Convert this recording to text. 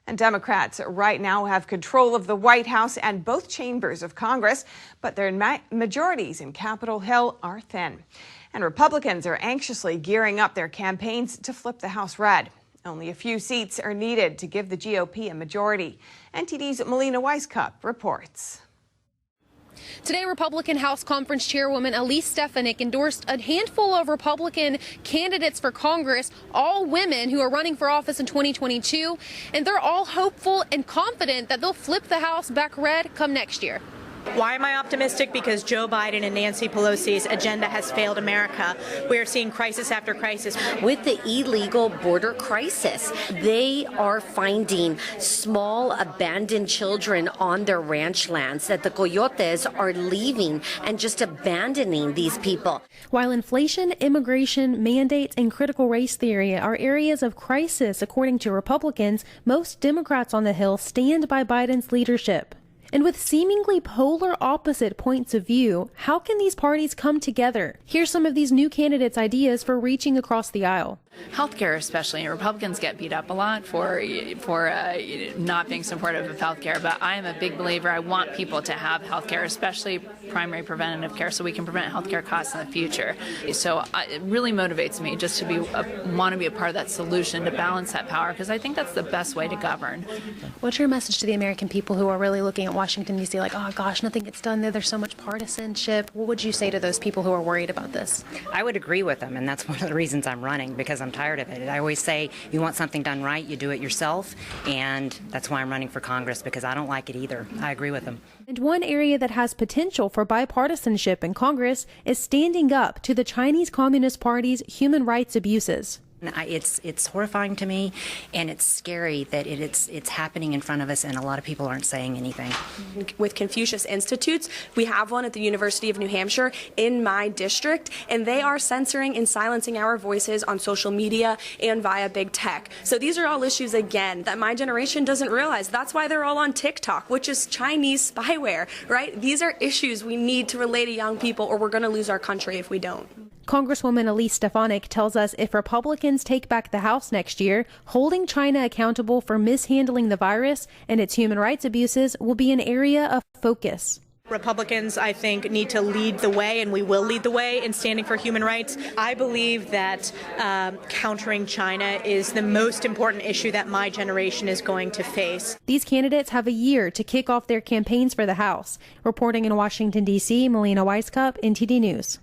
And Democrats right now have control of the White House and both chambers of Congress, but their majorities in Capitol Hill are thin. And Republicans are anxiously gearing up their campaigns to flip the House red. Only a few seats are needed to give the GOP a majority. NTD's Melina Weisskopf reports. Today, Republican House Conference Chairwoman Elise Stefanik endorsed a handful of Republican candidates for Congress, all women who are running for office in 2022, and they're all hopeful and confident that they'll flip the House back red come next year. Why am I optimistic? Because Joe Biden and Nancy Pelosi's agenda has failed America. We are seeing crisis after crisis. With the illegal border crisis, they are finding small abandoned children on their ranch lands, that the coyotes are leaving and just abandoning these people. While inflation, immigration, mandates, and critical race theory are areas of crisis, according to Republicans, most Democrats on the Hill stand by Biden's leadership. And with seemingly polar opposite points of view, how can these parties come together? Here's some of these new candidates' ideas for reaching across the aisle. Healthcare, especially, Republicans get beat up a lot for not being supportive of healthcare. But I am a big believer. I want people to have healthcare, especially primary preventative care, so we can prevent healthcare costs in the future. So it really motivates me just to want to be a part of that solution to balance that power, because I think that's the best way to govern. What's your message to the American people who are really looking at Washington, D.C. like, oh gosh, nothing gets done there. There's so much partisanship. What would you say to those people who are worried about this? I would agree with them, and that's one of the reasons I'm running, because I'm tired of it. I always say, you want something done right, you do it yourself, and that's why I'm running for Congress, because I don't like it either. I agree with them. And one area that has potential for bipartisanship in Congress is standing up to the Chinese Communist Party's human rights abuses. It's horrifying to me, and it's scary that it's happening in front of us, and a lot of people aren't saying anything. With Confucius Institutes, we have one at the University of New Hampshire in my district, and they are censoring and silencing our voices on social media and via big tech. So these are all issues, again, that my generation doesn't realize. That's why they're all on TikTok, which is Chinese spyware, right? These are issues we need to relay to young people, or we're going to lose our country if we don't. Congresswoman Elise Stefanik tells us if Republicans take back the House next year, holding China accountable for mishandling the virus and its human rights abuses will be an area of focus. Republicans, I think, need to lead the way, and we will lead the way in standing for human rights. I believe that countering China is the most important issue that my generation is going to face. These candidates have a year to kick off their campaigns for the House. Reporting in Washington, D.C., Melina Weisskopf, NTD News.